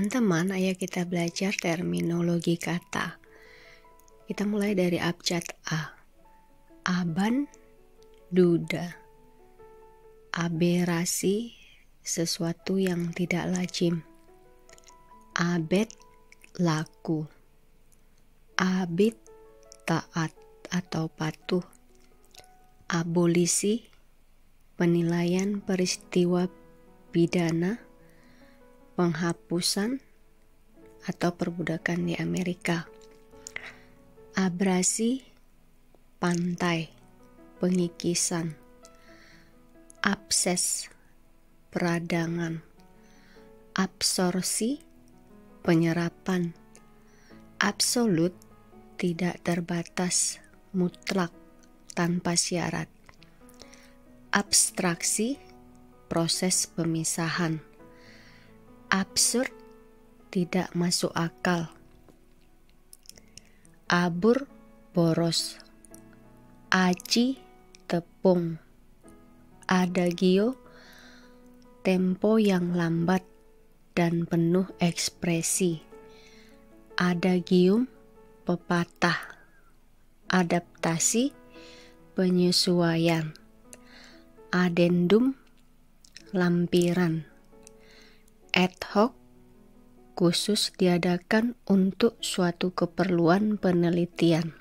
Teman-teman, ayo kita belajar terminologi kata. Kita mulai dari abjad A. Aban, duda. Aberasi, sesuatu yang tidak lazim. Abed, laku. Abid, taat atau patuh. Abolisi, penilaian peristiwa pidana, penghapusan atau perbudakan di Amerika. Abrasi, pantai, pengikisan. Abses, peradangan. Absorsi, penyerapan. Absolut, tidak terbatas, mutlak, tanpa syarat. Abstraksi, proses pemisahan. Absurd, tidak masuk akal. Abur, boros. Aji, tepung. Adagio, tempo yang lambat dan penuh ekspresi. Adagium, pepatah. Adaptasi, penyesuaian. Adendum, lampiran. Ad hoc, khusus diadakan untuk suatu keperluan penelitian.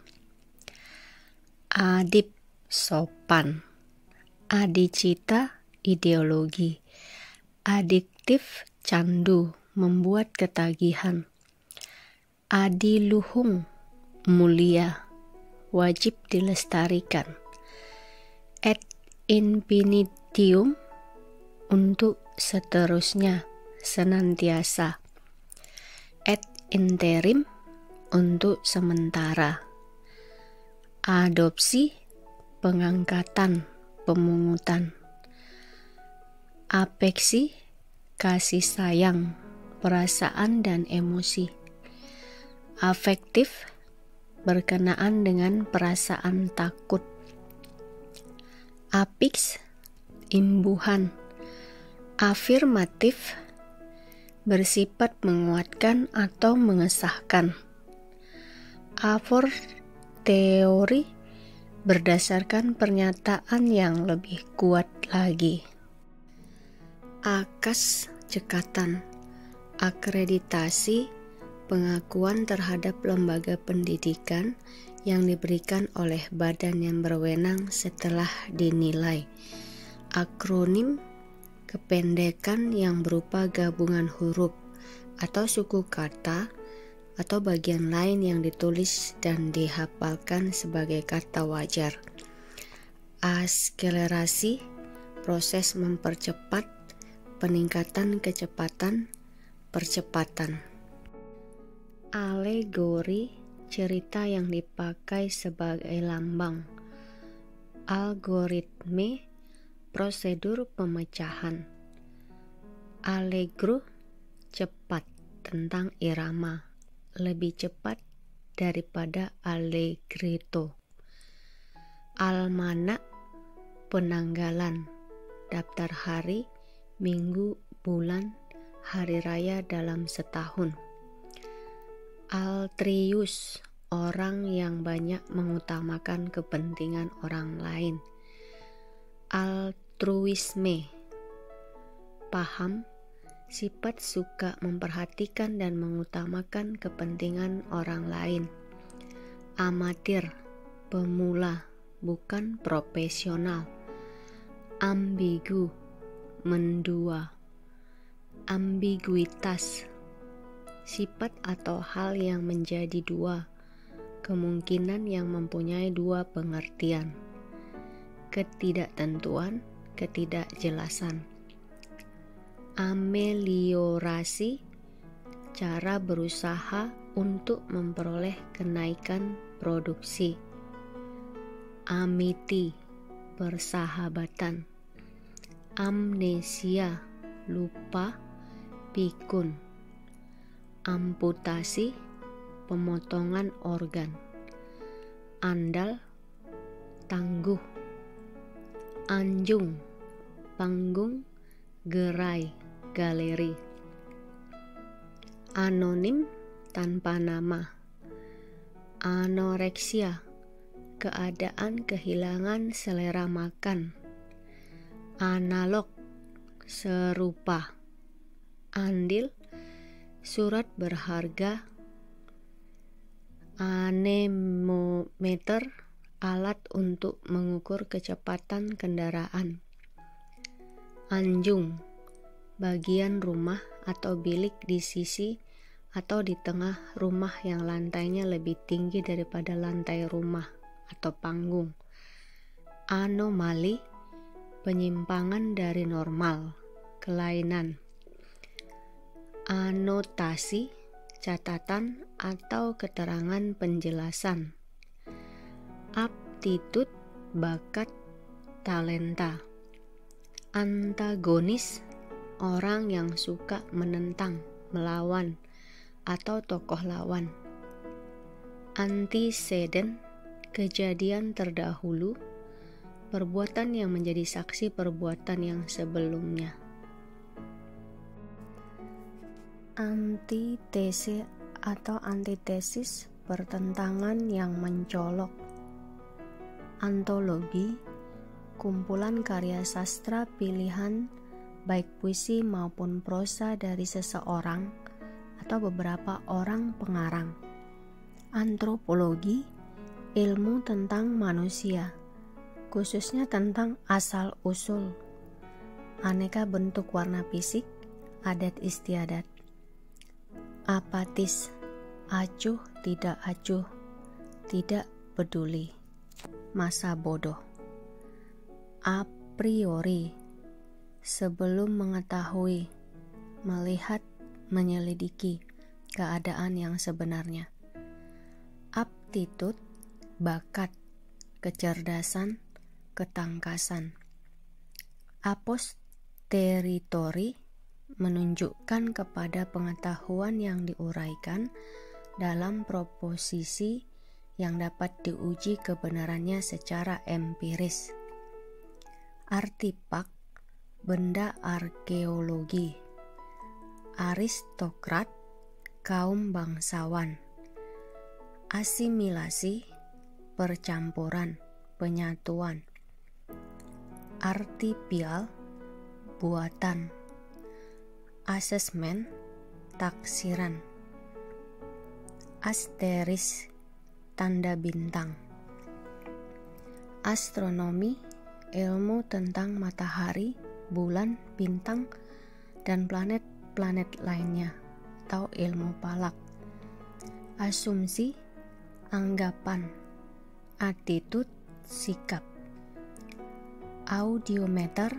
Adip, sopan. Adicita, ideologi. Adiktif, candu, membuat ketagihan. Adiluhung, mulia, wajib dilestarikan. Ad infinitum, untuk seterusnya, senantiasa. Ad interim, untuk sementara. Adopsi, pengangkatan, pemungutan. Apeksi, kasih sayang, perasaan dan emosi. Afektif, berkenaan dengan perasaan takut. Apiks, imbuhan. Afirmatif, bersifat menguatkan atau mengesahkan. Afor teori, berdasarkan pernyataan yang lebih kuat lagi. Akas, cekatan. Akreditasi, pengakuan terhadap lembaga pendidikan yang diberikan oleh badan yang berwenang setelah dinilai. Akronim, kependekan yang berupa gabungan huruf atau suku kata atau bagian lain yang ditulis dan dihafalkan sebagai kata wajar. Akselerasi, proses mempercepat, peningkatan kecepatan, percepatan. Alegori, cerita yang dipakai sebagai lambang. Algoritme, prosedur pemecahan. Allegro, cepat, tentang irama, lebih cepat daripada allegretto. Almanak, penanggalan, daftar hari, minggu, bulan, hari raya dalam setahun. Altrius, orang yang banyak mengutamakan kepentingan orang lain. Altruisme, paham, sifat suka memperhatikan dan mengutamakan kepentingan orang lain. Amatir, pemula, bukan profesional. Ambigu, mendua. Ambiguitas, sifat atau hal yang menjadi dua, kemungkinan yang mempunyai dua pengertian. Ketidaktentuan, ketidakjelasan. Ameliorasi, cara berusaha untuk memperoleh kenaikan produksi. Amiti, persahabatan. Amnesia, lupa, pikun. Amputasi, pemotongan organ. Andal, tangguh. Anjung, panggung, gerai, galeri. anonim tanpa nama. Anoreksia, keadaan kehilangan selera makan. Analog, serupa. Andil, surat berharga. Anemometer, alat untuk mengukur kecepatan kendaraan. Anjung, bagian rumah atau bilik di sisi atau di tengah rumah yang lantainya lebih tinggi daripada lantai rumah atau panggung. Anomali, penyimpangan dari normal, kelainan. Anotasi, catatan atau keterangan penjelasan. Aptitude, bakat, talenta. Antagonis, orang yang suka menentang, melawan, atau tokoh lawan. Antecedent, kejadian terdahulu, perbuatan yang menjadi saksi perbuatan yang sebelumnya. Antitese atau antitesis, pertentangan yang mencolok. Antologi, kumpulan karya sastra pilihan baik puisi maupun prosa dari seseorang atau beberapa orang pengarang. Antropologi, ilmu tentang manusia, khususnya tentang asal-usul, aneka bentuk warna fisik, adat istiadat. Apatis, acuh tidak acuh, tidak peduli, masa bodoh. A priori, sebelum mengetahui, melihat, menyelidiki keadaan yang sebenarnya. Aptitude, bakat, kecerdasan, ketangkasan. Aposteritori, menunjukkan kepada pengetahuan yang diuraikan dalam proposisi yang dapat diuji kebenarannya secara empiris. Artifak, benda arkeologi. Aristokrat, kaum bangsawan. Asimilasi, percampuran, penyatuan. Artipial, buatan. Asesmen, taksiran. Asteris, tanda bintang. Astronomi, ilmu tentang matahari, bulan, bintang, dan planet lainnya atau ilmu falak. Asumsi, anggapan. Attitude, sikap. Audiometer,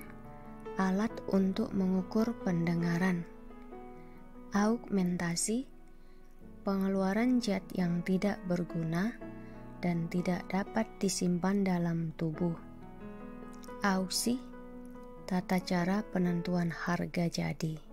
alat untuk mengukur pendengaran. Augmentasi, pengeluaran zat yang tidak berguna dan tidak dapat disimpan dalam tubuh. Auksi, tata cara penentuan harga jadi.